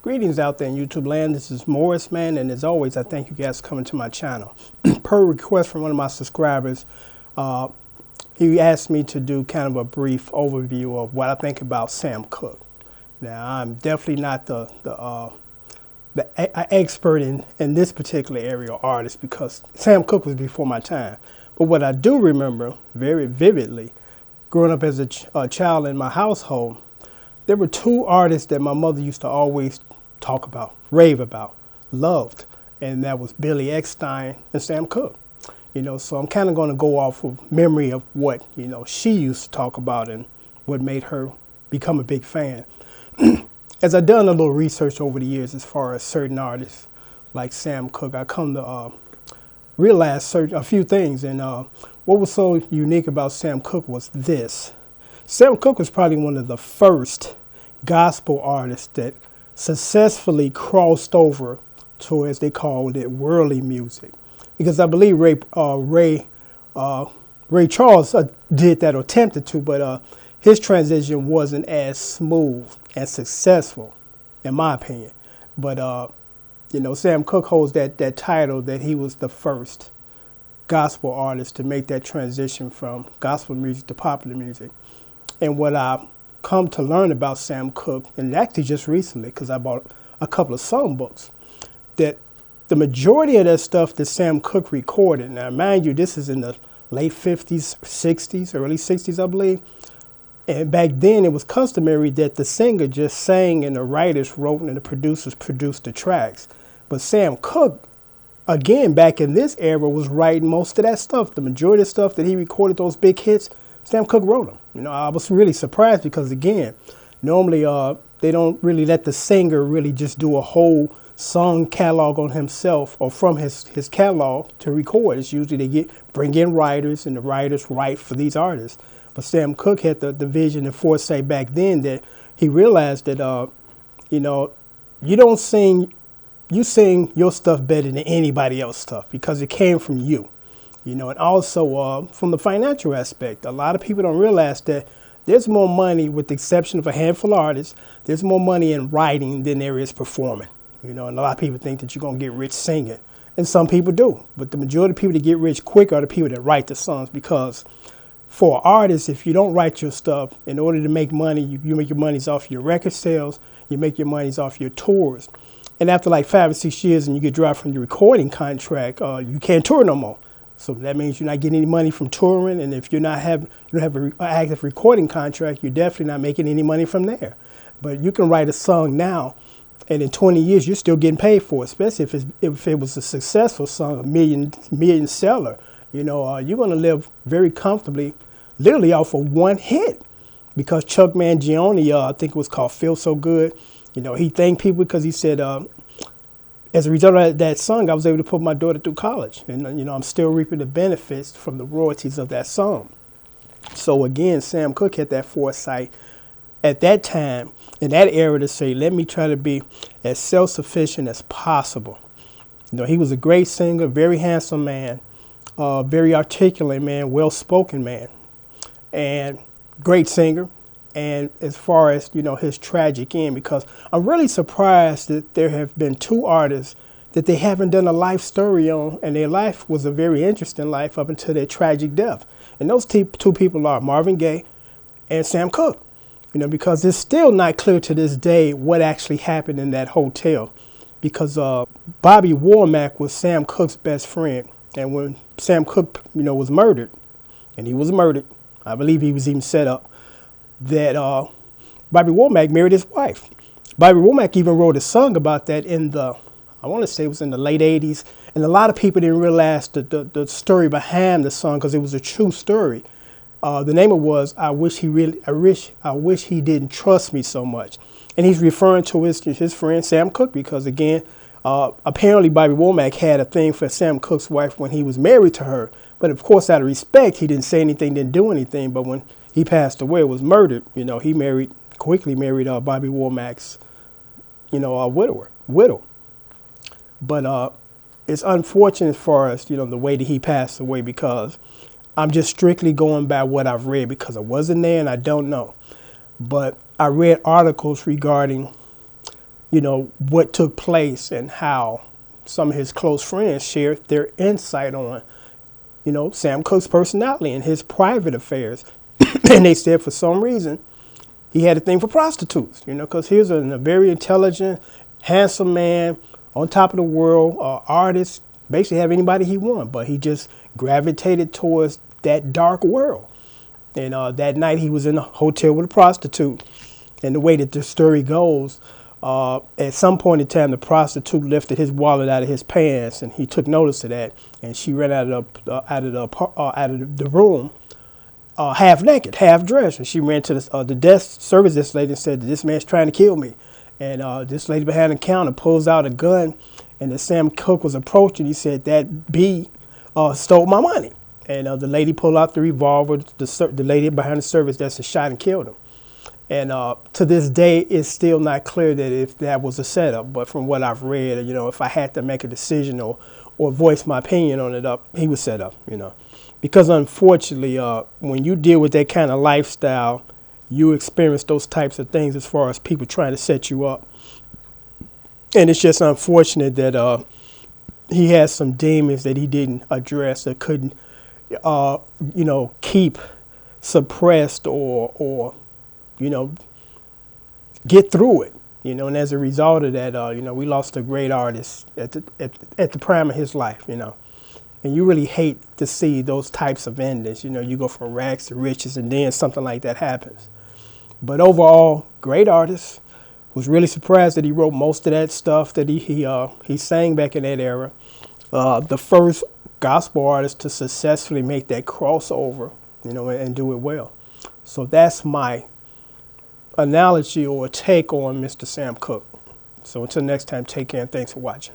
Greetings out there in YouTube land. This is Morrisman, and as always, I thank you guys for coming to my channel. Per request from one of my subscribers, he asked me to do kind of a brief overview of what I think about Sam Cooke. Now, I'm definitely not the expert in this particular area or artist because Sam Cooke was before my time. But what I do remember very vividly, growing up as a child in my household, there were two artists that my mother used to always talk about, rave about, loved, and that was Billy Eckstine and Sam Cooke. So I'm kind of going to go off of memory of what, she used to talk about and what made her become a big fan. As I've done a little research over the years as far as certain artists like Sam Cooke, I come to realize a few things. And what was so unique about Sam Cooke was this. Sam Cooke was probably one of the first gospel artists that successfully crossed over to, as they called it, worldly music. Because I believe Ray Charles did that or attempted to, but his transition wasn't as smooth and successful, in my opinion. But, Sam Cooke holds that title that he was the first gospel artist to make that transition from gospel music to popular music. And what I've come to learn about Sam Cooke, and actually just recently, because I bought a couple of songbooks, that the majority of that stuff that Sam Cooke recorded, now mind you, this is in the late 50s, 60s, early 60s, I believe. And back then it was customary that the singer just sang and the writers wrote and the producers produced the tracks. But Sam Cooke, again, back in this era, was writing most of that stuff. The majority of stuff that he recorded, those big hits, Sam Cooke wrote them. I was really surprised because, again, normally they don't really let the singer really just do a whole song catalog on himself or from his catalog to record. It's usually they bring in writers and the writers write for these artists. But Sam Cooke had the vision and foresight back then that he realized that, you don't sing, you sing your stuff better than anybody else's stuff because it came from you. And also from the financial aspect, a lot of people don't realize that there's more money, with the exception of a handful of artists, there's more money in writing than there is performing. And a lot of people think that you're going to get rich singing. And some people do. But the majority of people that get rich quick are the people that write the songs, because for artists, if you don't write your stuff, in order to make money, you make your monies off your record sales, you make your monies off your tours. And after like 5 or 6 years and you get dropped from your recording contract, you can't tour no more. So that means you're not getting any money from touring, and if you don't have an active recording contract, you're definitely not making any money from there. But you can write a song now, and in 20 years, you're still getting paid for it, especially if it was a successful song, a million seller. You're going to live very comfortably, literally off of one hit. Because Chuck Mangione, I think it was called Feel So Good, he thanked people because he said, as a result of that song, I was able to put my daughter through college. And, I'm still reaping the benefits from the royalties of that song. So, again, Sam Cooke had that foresight at that time, in that era, to say, let me try to be as self-sufficient as possible. He was a great singer, very handsome man, very articulate man, well-spoken man, and great singer. And as far as, his tragic end, because I'm really surprised that there have been two artists that they haven't done a life story on, and their life was a very interesting life up until their tragic death. And those two people are Marvin Gaye and Sam Cooke, because it's still not clear to this day what actually happened in that hotel, because Bobby Womack was Sam Cooke's best friend. And when Sam Cooke, was murdered, and he was murdered, I believe he was even set up, that Bobby Womack married his wife. Bobby Womack even wrote a song about that I want to say it was in the late 80s. And a lot of people didn't realize the story behind the song, because it was a true story. The name of it was, I wish he didn't trust me so much. And he's referring to his friend Sam Cooke, because again, apparently Bobby Womack had a thing for Sam Cooke's wife when he was married to her. But of course, out of respect, he didn't say anything, didn't do anything. But when he passed away, was murdered, he quickly married Bobby Womack's, widow. But it's unfortunate as far as, the way that he passed away, because I'm just strictly going by what I've read, because I wasn't there and I don't know. But I read articles regarding what took place and how some of his close friends shared their insight on, Sam Cooke's personality and his private affairs. And they said for some reason he had a thing for prostitutes, because he was a very intelligent, handsome man, on top of the world, artist, basically have anybody he wanted, but he just gravitated towards that dark world. And that night he was in a hotel with a prostitute. And the way that the story goes, at some point in time, the prostitute lifted his wallet out of his pants, and he took notice of that. And she ran out of the room, half naked, half dressed. And she ran to the desk service desk lady and said, "This man's trying to kill me." And this lady behind the counter pulls out a gun, and as Sam Cooke was approaching, he said, "That B stole my money." And the lady pulled out the revolver. The lady behind the service desk and shot and killed him. And to this day, it's still not clear that if that was a setup. But from what I've read, if I had to make a decision or voice my opinion on it, he was set up. Because unfortunately, when you deal with that kind of lifestyle, you experience those types of things as far as people trying to set you up. And it's just unfortunate that he has some demons that he didn't address, that couldn't, keep suppressed or get through it. And as a result of that, we lost a great artist at the prime of his life. And you really hate to see those types of endings. You go from rags to riches, and then something like that happens. But overall, great artist. Was really surprised that he wrote most of that stuff that he sang back in that era. The first gospel artist to successfully make that crossover, and do it well. So that's my analogy or take on Mr. Sam Cooke. So until next time, take care and thanks for watching.